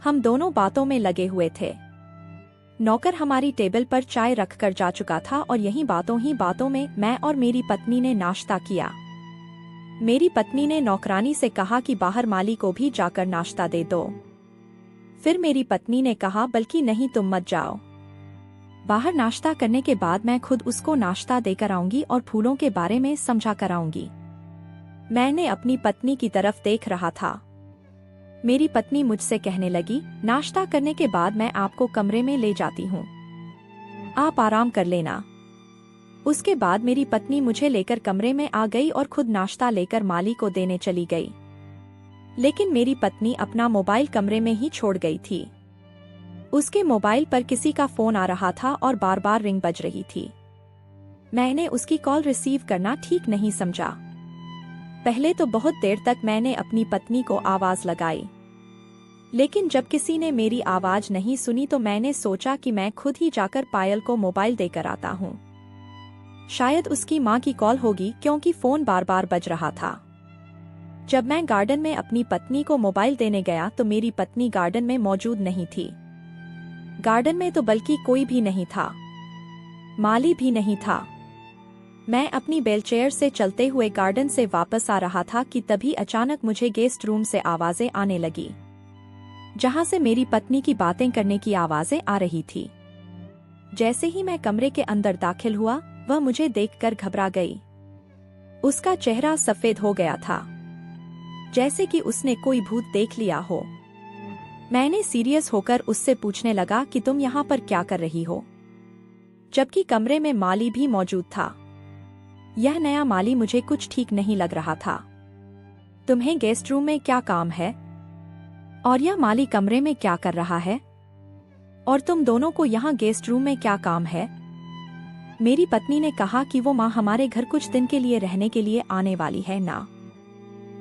हम दोनों बातों में लगे हुए थे। नौकर हमारी टेबल पर चाय रखकर जा चुका था और यही बातों में मैं और मेरी पत्नी ने नाश्ता किया। मेरी पत्नी ने नौकरानी से कहा कि बाहर माली को भी जाकर नाश्ता दे दो। फिर मेरी पत्नी ने कहा, बल्कि नहीं, तुम मत जाओ, बाहर नाश्ता करने के बाद मैं खुद उसको नाश्ता देकर आऊंगी और फूलों के बारे में समझा कर आऊंगी। मैंने अपनी पत्नी की तरफ देख रहा था। मेरी पत्नी मुझसे कहने लगी, नाश्ता करने के बाद मैं आपको कमरे में ले जाती हूँ, आप आराम कर लेना। उसके बाद मेरी पत्नी मुझे लेकर कमरे में आ गई और खुद नाश्ता लेकर माली को देने चली गई। लेकिन मेरी पत्नी अपना मोबाइल कमरे में ही छोड़ गई थी। उसके मोबाइल पर किसी का फोन आ रहा था और बार बार रिंग बज रही थी। मैंने उसकी कॉल रिसीव करना ठीक नहीं समझा। पहले तो बहुत देर तक मैंने अपनी पत्नी को आवाज लगाई, लेकिन जब किसी ने मेरी आवाज नहीं सुनी तो मैंने सोचा कि मैं खुद ही जाकर पायल को मोबाइल देकर आता हूँ। शायद उसकी माँ की कॉल होगी, क्योंकि फोन बार बार बज रहा था। जब मैं गार्डन में अपनी पत्नी को मोबाइल देने गया तो मेरी पत्नी गार्डन में मौजूद नहीं थी। गार्डन में तो बल्कि कोई भी नहीं था, माली भी नहीं था। मैं अपनी व्हीलचेयर से चलते हुए गार्डन से वापस आ रहा था कि तभी अचानक मुझे गेस्ट रूम से आवाजें आने लगी, जहां से मेरी पत्नी की बातें करने की आवाजें आ रही थी। जैसे ही मैं कमरे के अंदर दाखिल हुआ, वह मुझे देखकर घबरा गई। उसका चेहरा सफेद हो गया था, जैसे कि उसने कोई भूत देख लिया हो। मैंने सीरियस होकर उससे पूछने लगा कि तुम यहाँ पर क्या कर रही हो, जबकि कमरे में माली भी मौजूद था। यह नया माली मुझे कुछ ठीक नहीं लग रहा था। तुम्हें गेस्ट रूम में क्या काम है? और यह माली कमरे में क्या कर रहा है? और तुम दोनों को यहाँ गेस्ट रूम में क्या काम है? मेरी पत्नी ने कहा कि वो माँ हमारे घर कुछ दिन के लिए रहने के लिए आने वाली है ना।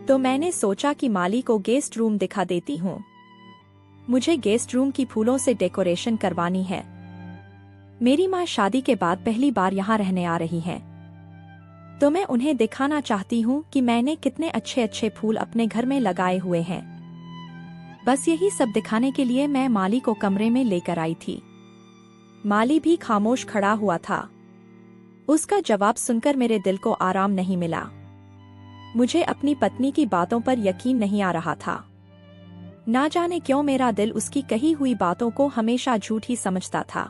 तो मैंने सोचा कि माली को गेस्ट रूम दिखा देती हूँ। मुझे गेस्ट रूम की फूलों से डेकोरेशन करवानी है। मेरी माँ शादी के बाद पहली बार यहाँ रहने आ रही हैं, तो मैं उन्हें दिखाना चाहती हूँ कि मैंने कितने अच्छे अच्छे फूल अपने घर में लगाए हुए हैं। बस यही सब दिखाने के लिए मैं माली को कमरे में लेकर आई थी। माली भी खामोश खड़ा हुआ था। उसका जवाब सुनकर मेरे दिल को आराम नहीं मिला। मुझे अपनी पत्नी की बातों पर यकीन नहीं आ रहा था। ना जाने क्यों मेरा दिल उसकी कही हुई बातों को हमेशा झूठ ही समझता था।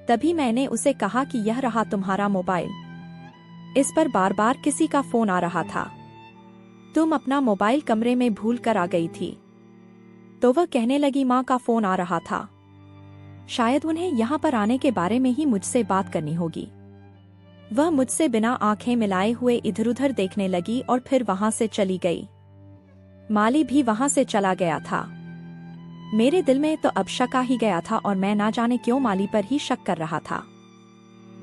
तभी मैंने उसे कहा कि यह रहा तुम्हारा मोबाइल, इस पर बार बार किसी का फोन आ रहा था। तुम अपना मोबाइल कमरे में भूल कर आ गई थी। तो वह कहने लगी, माँ का फोन आ रहा था, शायद उन्हें यहाँ पर आने के बारे में ही मुझसे बात करनी होगी। वह मुझसे बिना आंखें मिलाए हुए इधर उधर देखने लगी और फिर वहां से चली गई। माली भी वहां से चला गया था। मेरे दिल में तो अब शक आ ही गया था और मैं ना जाने क्यों माली पर ही शक कर रहा था।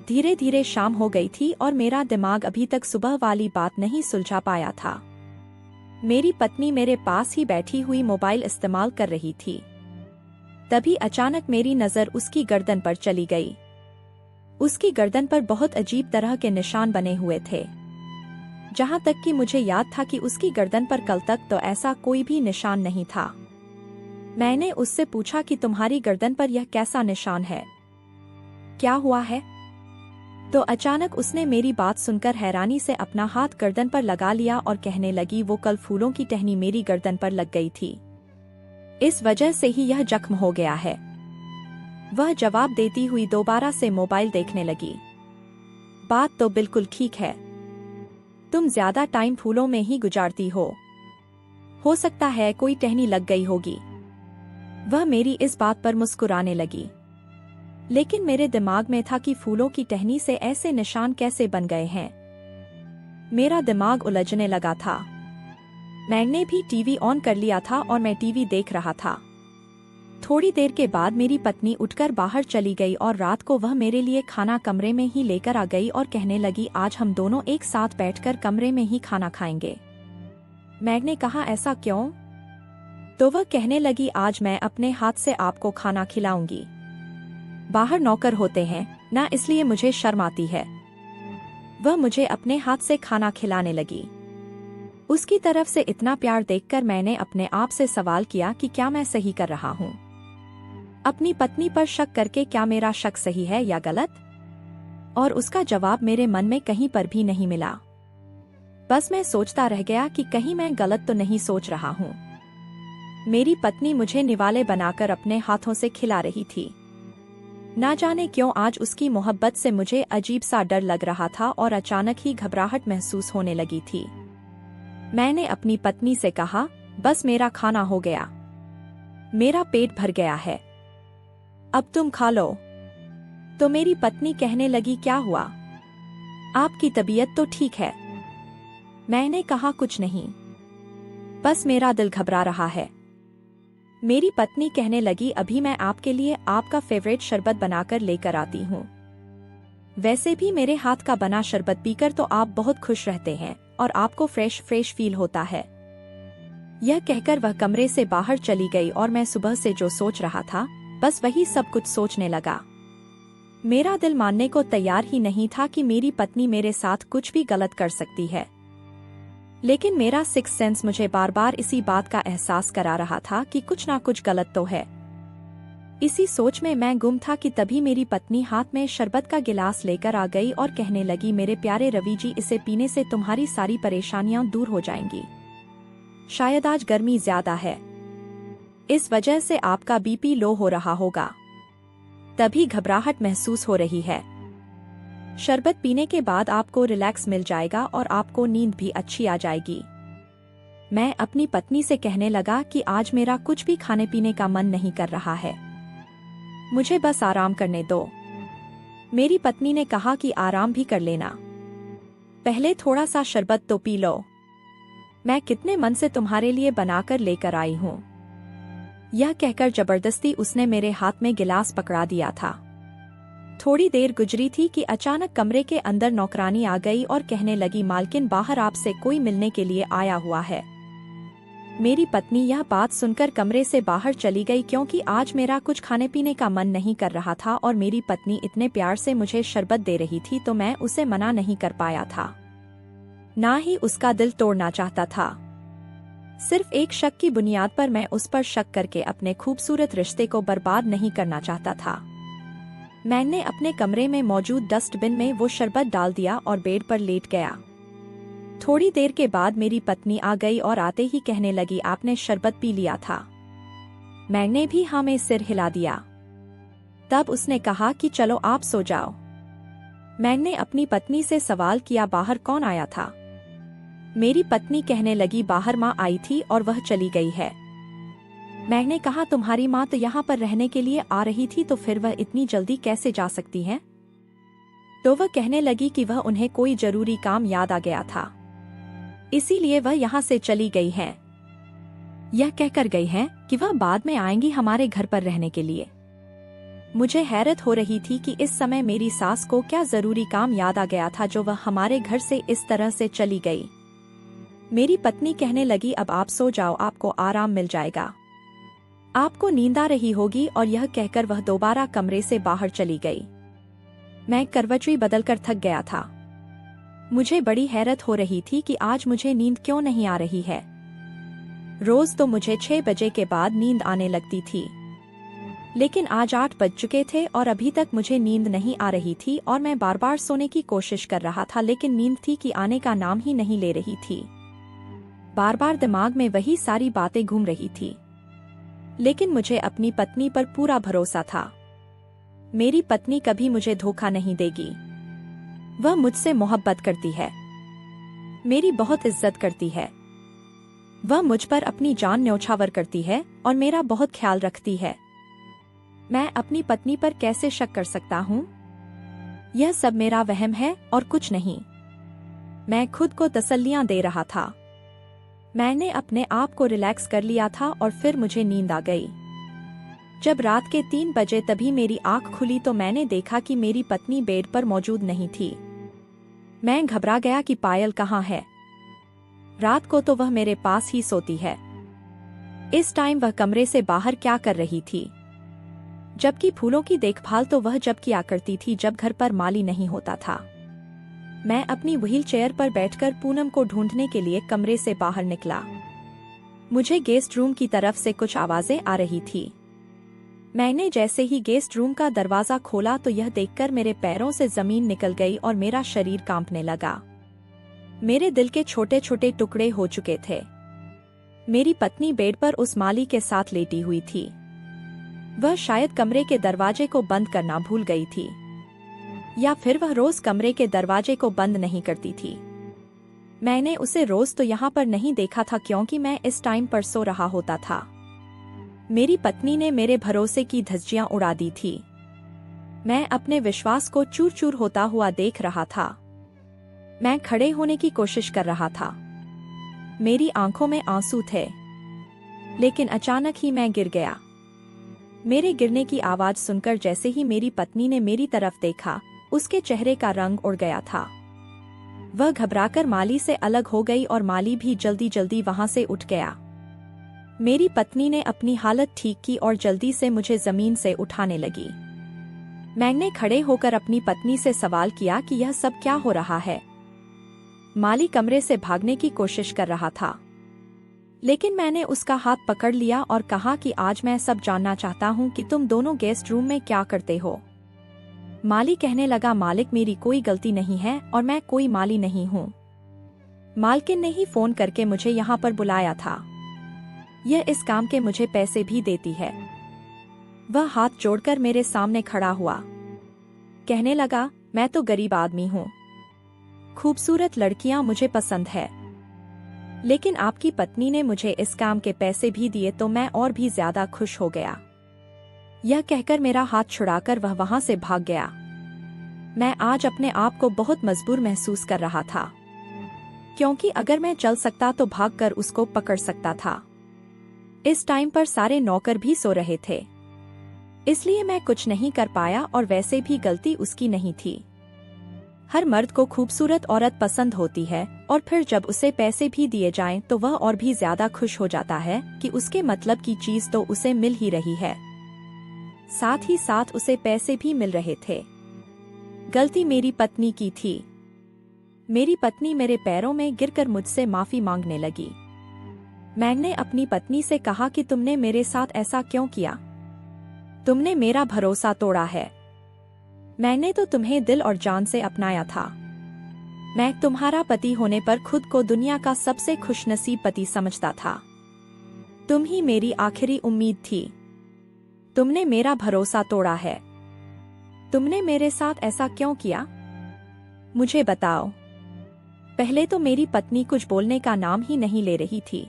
धीरे धीरे शाम हो गई थी और मेरा दिमाग अभी तक सुबह वाली बात नहीं सुलझा पाया था। मेरी पत्नी मेरे पास ही बैठी हुई मोबाइल इस्तेमाल कर रही थी। तभी अचानक मेरी नजर उसकी गर्दन पर चली गई। उसकी गर्दन पर बहुत अजीब तरह के निशान बने हुए थे। जहां तक कि मुझे याद था कि उसकी गर्दन पर कल तक तो ऐसा कोई भी निशान नहीं था। मैंने उससे पूछा कि तुम्हारी गर्दन पर यह कैसा निशान है, क्या हुआ है? तो अचानक उसने मेरी बात सुनकर हैरानी से अपना हाथ गर्दन पर लगा लिया और कहने लगी, वो कल फूलों की टहनी मेरी गर्दन पर लग गई थी, इस वजह से ही यह जख्म हो गया है। वह जवाब देती हुई दोबारा से मोबाइल देखने लगी। बात तो बिल्कुल ठीक है, तुम ज्यादा टाइम फूलों में ही गुजारती हो सकता है कोई टहनी लग गई होगी। वह मेरी इस बात पर मुस्कुराने लगी, लेकिन मेरे दिमाग में था कि फूलों की टहनी से ऐसे निशान कैसे बन गए हैं। मेरा दिमाग उलझने लगा था। मैंने भी टीवी ऑन कर लिया था और मैं टीवी देख रहा था। थोड़ी देर के बाद मेरी पत्नी उठकर बाहर चली गई और रात को वह मेरे लिए खाना कमरे में ही लेकर आ गई और कहने लगी, आज हम दोनों एक साथ बैठकर कमरे में ही खाना खाएंगे। मैंने कहा, ऐसा क्यों? तो वह कहने लगी, आज मैं अपने हाथ से आपको खाना खिलाऊंगी। बाहर नौकर होते हैं ना, इसलिए मुझे शर्म आती है। वह मुझे अपने हाथ से खाना खिलाने लगी। उसकी तरफ से इतना प्यार देखकर मैंने अपने आप से सवाल किया कि क्या मैं सही कर रहा हूँ? अपनी पत्नी पर शक करके क्या मेरा शक सही है या गलत? और उसका जवाब मेरे मन में कहीं पर भी नहीं मिला। बस मैं सोचता रह गया कि कहीं मैं गलत तो नहीं सोच रहा हूँ। मेरी पत्नी मुझे निवाले बनाकर अपने हाथों से खिला रही थी। ना जाने क्यों आज उसकी मोहब्बत से मुझे अजीब सा डर लग रहा था और अचानक ही घबराहट महसूस होने लगी थी। मैंने अपनी पत्नी से कहा, बस मेरा खाना हो गया। मेरा पेट भर गया है। अब तुम खा लो। तो मेरी पत्नी कहने लगी, क्या हुआ? आपकी तबीयत तो ठीक है। मैंने कहा, कुछ नहीं, बस मेरा दिल घबरा रहा है। मेरी पत्नी कहने लगी, अभी मैं आपके लिए आपका फेवरेट शरबत बनाकर लेकर आती हूँ। वैसे भी मेरे हाथ का बना शरबत पीकर तो आप बहुत खुश रहते हैं और आपको फ्रेश फ्रेश फील होता है। यह कहकर वह कमरे से बाहर चली गई और मैं सुबह से जो सोच रहा था बस वही सब कुछ सोचने लगा। मेरा दिल मानने को तैयार ही नहीं था कि मेरी पत्नी मेरे साथ कुछ भी गलत कर सकती है, लेकिन मेरा सिक्स सेंस मुझे बार बार इसी बात का एहसास करा रहा था कि कुछ ना कुछ गलत तो है। इसी सोच में मैं गुम था कि तभी मेरी पत्नी हाथ में शरबत का गिलास लेकर आ गई और कहने लगी, मेरे प्यारे रवि जी, इसे पीने से तुम्हारी सारी परेशानियां दूर हो जाएंगी। शायद आज गर्मी ज्यादा है, इस वजह से आपका बीपी लो हो रहा होगा, तभी घबराहट महसूस हो रही है। शरबत पीने के बाद आपको रिलैक्स मिल जाएगा और आपको नींद भी अच्छी आ जाएगी। मैं अपनी पत्नी से कहने लगा कि आज मेरा कुछ भी खाने पीने का मन नहीं कर रहा है, मुझे बस आराम करने दो। मेरी पत्नी ने कहा कि आराम भी कर लेना, पहले थोड़ा सा शरबत तो पी लो, मैं कितने मन से तुम्हारे लिए बनाकर लेकर आई हूँ। यह कहकर जबरदस्ती उसने मेरे हाथ में गिलास पकड़ा दिया था। थोड़ी देर गुजरी थी कि अचानक कमरे के अंदर नौकरानी आ गई और कहने लगी, मालकिन बाहर आपसे कोई मिलने के लिए आया हुआ है। मेरी पत्नी यह बात सुनकर कमरे से बाहर चली गई, क्योंकि आज मेरा कुछ खाने पीने का मन नहीं कर रहा था और मेरी पत्नी इतने प्यार से मुझे शरबत दे रही थी तो मैं उसे मना नहीं कर पाया था, ना ही उसका दिल तोड़ना चाहता था। सिर्फ एक शक की बुनियाद पर मैं उस पर शक करके अपने खूबसूरत रिश्ते को बर्बाद नहीं करना चाहता था। मैंने अपने कमरे में मौजूद डस्टबिन में वो शरबत डाल दिया और बेड पर लेट गया। थोड़ी देर के बाद मेरी पत्नी आ गई और आते ही कहने लगी, आपने शरबत पी लिया था? मैंने भी हाँ में सिर हिला दिया। तब उसने कहा कि चलो आप सो जाओ। मैंने अपनी पत्नी से सवाल किया, बाहर कौन आया था? मेरी पत्नी कहने लगी, बाहर माँ आई थी और वह चली गई है। मैंने कहा, तुम्हारी माँ तो यहाँ पर रहने के लिए आ रही थी, तो फिर वह इतनी जल्दी कैसे जा सकती है? तो वह कहने लगी कि वह उन्हें कोई जरूरी काम याद आ गया था, इसीलिए वह यहाँ से चली गई हैं। यह कहकर गई हैं कि वह बाद में आएंगी हमारे घर पर रहने के लिए। मुझे हैरत हो रही थी कि इस समय मेरी सास को क्या जरूरी काम याद आ गया था जो वह हमारे घर से इस तरह से चली गई। मेरी पत्नी कहने लगी, अब आप सो जाओ, आपको आराम मिल जाएगा, आपको नींद आ रही होगी, और यह कहकर वह दोबारा कमरे से बाहर चली गई। मैं करवटरी बदलकर थक गया था। मुझे बड़ी हैरत हो रही थी कि आज मुझे नींद क्यों नहीं आ रही है। रोज तो मुझे 6 बजे के बाद नींद आने लगती थी, लेकिन आज 8 बज चुके थे और अभी तक मुझे नींद नहीं आ रही थी और मैं बार बार सोने की कोशिश कर रहा था, लेकिन नींद थी कि आने का नाम ही नहीं ले रही थी। बार बार दिमाग में वही सारी बातें घूम रही थी, लेकिन मुझे अपनी पत्नी पर पूरा भरोसा था। मेरी पत्नी कभी मुझे धोखा नहीं देगी, वह मुझसे मोहब्बत करती है, मेरी बहुत इज्जत करती है, वह मुझ पर अपनी जान न्यौछावर करती है और मेरा बहुत ख्याल रखती है। मैं अपनी पत्नी पर कैसे शक कर सकता हूँ? यह सब मेरा वहम है और कुछ नहीं। मैं खुद को तसल्लियां दे रहा था। मैंने अपने आप को रिलैक्स कर लिया था और फिर मुझे नींद आ गई। जब रात के 3 बजे तभी मेरी आंख खुली तो मैंने देखा कि मेरी पत्नी बेड पर मौजूद नहीं थी। मैं घबरा गया कि पायल कहाँ है। रात को तो वह मेरे पास ही सोती है, इस टाइम वह कमरे से बाहर क्या कर रही थी? जबकि फूलों की देखभाल तो वह जब किया करती थी जब घर पर माली नहीं होता था। मैं अपनी व्हील चेयर पर बैठकर पूनम को ढूंढने के लिए कमरे से बाहर निकला। मुझे गेस्ट रूम की तरफ से कुछ आवाजें आ रही थी। मैंने जैसे ही गेस्ट रूम का दरवाजा खोला तो यह देखकर मेरे पैरों से जमीन निकल गई और मेरा शरीर कांपने लगा। मेरे दिल के छोटे छोटे टुकड़े हो चुके थे। मेरी पत्नी बेड पर उस माली के साथ लेटी हुई थी। वह शायद कमरे के दरवाजे को बंद करना भूल गई थी, या फिर वह रोज कमरे के दरवाजे को बंद नहीं करती थी। मैंने उसे रोज तो यहाँ पर नहीं देखा था क्योंकि मैं इस टाइम पर सो रहा होता था। मेरी पत्नी ने मेरे भरोसे की धज्जियां उड़ा दी थी। मैं अपने विश्वास को चूर चूर होता हुआ देख रहा था। मैं खड़े होने की कोशिश कर रहा था। मेरी आंखों में आंसू थे, लेकिन अचानक ही मैं गिर गया। मेरे गिरने की आवाज सुनकर जैसे ही मेरी पत्नी ने मेरी तरफ देखा, उसके चेहरे का रंग उड़ गया था। वह घबराकर माली से अलग हो गई और माली भी जल्दी जल्दी वहां से उठ गया। मेरी पत्नी ने अपनी हालत ठीक की और जल्दी से मुझे जमीन से उठाने लगी। मैंने खड़े होकर अपनी पत्नी से सवाल किया कि यह सब क्या हो रहा है। माली कमरे से भागने की कोशिश कर रहा था, लेकिन मैंने उसका हाथ पकड़ लिया और कहा कि आज मैं सब जानना चाहता हूं कि तुम दोनों गेस्ट रूम में क्या करते हो। माली कहने लगा, मालिक मेरी कोई गलती नहीं है और मैं कोई माली नहीं हूं। मालकिन ने ही फोन करके मुझे यहाँ पर बुलाया था। यह इस काम के मुझे पैसे भी देती है। वह हाथ जोड़कर मेरे सामने खड़ा हुआ, कहने लगा, मैं तो गरीब आदमी हूँ, खूबसूरत लड़कियां मुझे पसंद है, लेकिन आपकी पत्नी ने मुझे इस काम के पैसे भी दिए तो मैं और भी ज्यादा खुश हो गया। यह कहकर मेरा हाथ छुड़ाकर वह वहां से भाग गया। मैं आज अपने आप को बहुत मजबूर महसूस कर रहा था, क्योंकि अगर मैं चल सकता तो भागकर उसको पकड़ सकता था। इस टाइम पर सारे नौकर भी सो रहे थे, इसलिए मैं कुछ नहीं कर पाया और वैसे भी गलती उसकी नहीं थी। हर मर्द को खूबसूरत औरत पसंद होती है और फिर जब उसे पैसे भी दिए जाएं तो वह और भी ज्यादा खुश हो जाता है कि उसके मतलब की चीज तो उसे मिल ही रही है, साथ ही साथ उसे पैसे भी मिल रहे थे। गलती मेरी पत्नी की थी। मेरी पत्नी मेरे पैरों में गिरकर मुझसे माफी मांगने लगी। मैंने अपनी पत्नी से कहा कि तुमने मेरे साथ ऐसा क्यों किया? तुमने मेरा भरोसा तोड़ा है। मैंने तो तुम्हें दिल और जान से अपनाया था। मैं तुम्हारा पति होने पर खुद को दुनिया का सबसे खुशनसीब पति समझता था। तुम ही मेरी आखिरी उम्मीद थी। तुमने मेरा भरोसा तोड़ा है। तुमने मेरे साथ ऐसा क्यों किया? मुझे बताओ। पहले तो मेरी पत्नी कुछ बोलने का नाम ही नहीं ले रही थी,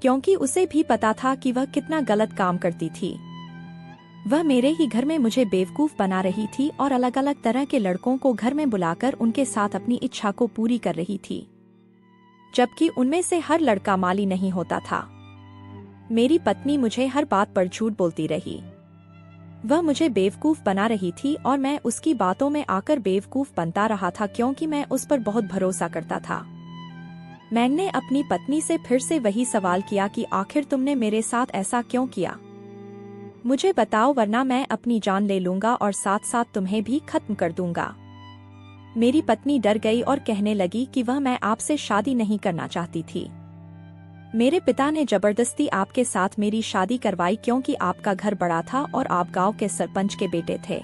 क्योंकि उसे भी पता था कि वह कितना गलत काम करती थी। वह मेरे ही घर में मुझे बेवकूफ बना रही थी और अलग अलग तरह के लड़कों को घर में बुलाकर उनके साथ अपनी इच्छा को पूरी कर रही थी, जबकि उनमें से हर लड़का माली नहीं होता था। मेरी पत्नी मुझे हर बात पर झूठ बोलती रही। वह मुझे बेवकूफ बना रही थी और मैं उसकी बातों में आकर बेवकूफ बनता रहा था, क्योंकि मैं उस पर बहुत भरोसा करता था। मैंने अपनी पत्नी से फिर से वही सवाल किया कि आखिर तुमने मेरे साथ ऐसा क्यों किया? मुझे बताओ, वरना मैं अपनी जान ले लूंगा और साथ साथ तुम्हें भी खत्म कर दूंगा। मेरी पत्नी डर गई और कहने लगी कि वह मैं आपसे शादी नहीं करना चाहती थी। मेरे पिता ने जबरदस्ती आपके साथ मेरी शादी करवाई क्योंकि आपका घर बड़ा था और आप गांव के सरपंच के बेटे थे।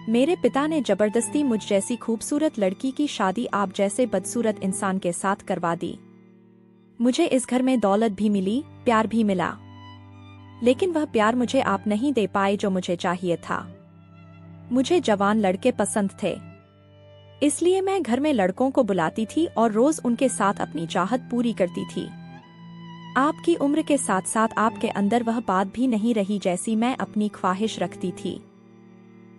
मेरे पिता ने जबरदस्ती मुझ जैसी खूबसूरत लड़की की शादी आप जैसे बदसूरत इंसान के साथ करवा दी। मुझे इस घर में दौलत भी मिली, प्यार भी मिला, लेकिन वह प्यार मुझे आप नहीं दे पाए जो मुझे चाहिए था। मुझे जवान लड़के पसंद थे, इसलिए मैं घर में लड़कों को बुलाती थी और रोज उनके साथ अपनी चाहत पूरी करती थी। आपकी उम्र के साथ साथ आपके अंदर वह बात भी नहीं रही जैसी मैं अपनी ख्वाहिश रखती थी।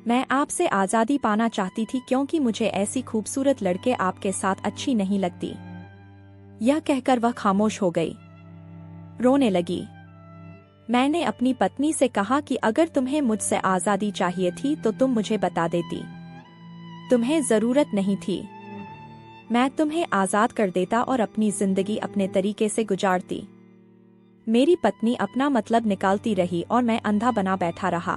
मैं आपसे आजादी पाना चाहती थी, क्योंकि मुझे ऐसी खूबसूरत लड़के आपके साथ अच्छी नहीं लगती। यह कहकर वह खामोश हो गई, रोने लगी। मैंने अपनी पत्नी से कहा कि अगर तुम्हें मुझसे आजादी चाहिए थी तो तुम मुझे बता देती। तुम्हें जरूरत नहीं थी। मैं तुम्हें आजाद कर देता और अपनी जिंदगी अपने तरीके से गुजारती। मेरी पत्नी अपना मतलब निकालती रही और मैं अंधा बना बैठा रहा।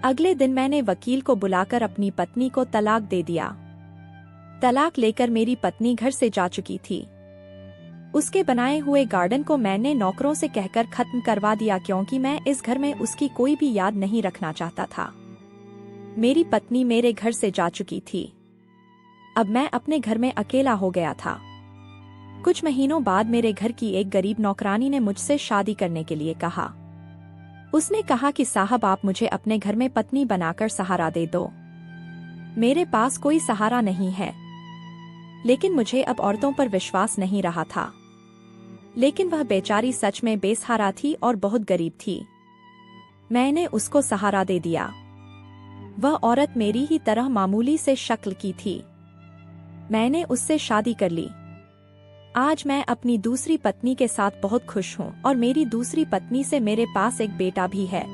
अगले दिन मैंने वकील को बुलाकर अपनी पत्नी को तलाक दे दिया। तलाक लेकर मेरी पत्नी घर से जा चुकी थी। उसके बनाए हुए गार्डन को मैंने नौकरों से कहकर खत्म करवा दिया, क्योंकि मैं इस घर में उसकी कोई भी याद नहीं रखना चाहता था। मेरी पत्नी मेरे घर से जा चुकी थी। अब मैं अपने घर में अकेला हो गया था। कुछ महीनों बाद मेरे घर की एक गरीब नौकरानी ने मुझसे शादी करने के लिए कहा। उसने कहा कि साहब, आप मुझे अपने घर में पत्नी बनाकर सहारा दे दो। मेरे पास कोई सहारा नहीं है, लेकिन मुझे अब औरतों पर विश्वास नहीं रहा था। लेकिन वह बेचारी सच में बेसहारा थी और बहुत गरीब थी। मैंने उसको सहारा दे दिया। वह औरत मेरी ही तरह मामूली से शक्ल की थी। मैंने उससे शादी कर ली। आज मैं अपनी दूसरी पत्नी के साथ बहुत खुश हूँ और मेरी दूसरी पत्नी से मेरे पास एक बेटा भी है।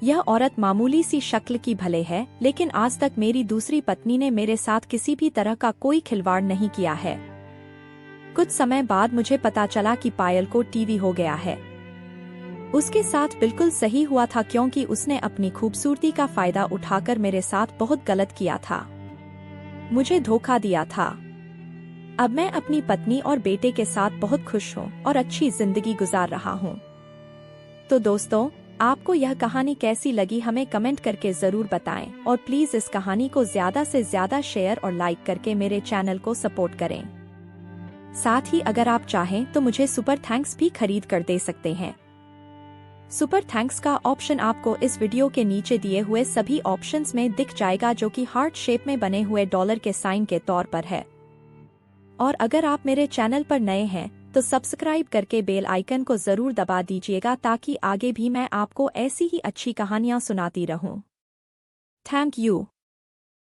यह औरत मामूली सी शक्ल की भले है, लेकिन आज तक मेरी दूसरी पत्नी ने मेरे साथ किसी भी तरह का कोई खिलवाड़ नहीं किया है। कुछ समय बाद मुझे पता चला कि पायल को टीवी हो गया है। उसके साथ बिल्कुल सही हुआ था, क्योंकि उसने अपनी खूबसूरती का फायदा उठाकर मेरे साथ बहुत गलत किया था। मुझे धोखा दिया था। अब मैं अपनी पत्नी और बेटे के साथ बहुत खुश हूँ और अच्छी जिंदगी गुजार रहा हूँ। तो दोस्तों, आपको यह कहानी कैसी लगी हमें कमेंट करके जरूर बताएं और प्लीज इस कहानी को ज्यादा से ज्यादा शेयर और लाइक करके मेरे चैनल को सपोर्ट करें। साथ ही अगर आप चाहें तो मुझे सुपर थैंक्स भी खरीद कर दे सकते हैं। सुपर थैंक्स का ऑप्शन आपको इस वीडियो के नीचे दिए हुए सभी ऑप्शंस में दिख जाएगा, जो कि हार्ट शेप में बने हुए डॉलर के साइन के तौर पर है। और अगर आप मेरे चैनल पर नए हैं तो सब्सक्राइब करके बेल आइकन को जरूर दबा दीजिएगा, ताकि आगे भी मैं आपको ऐसी ही अच्छी कहानियां सुनाती रहूं। Thank you.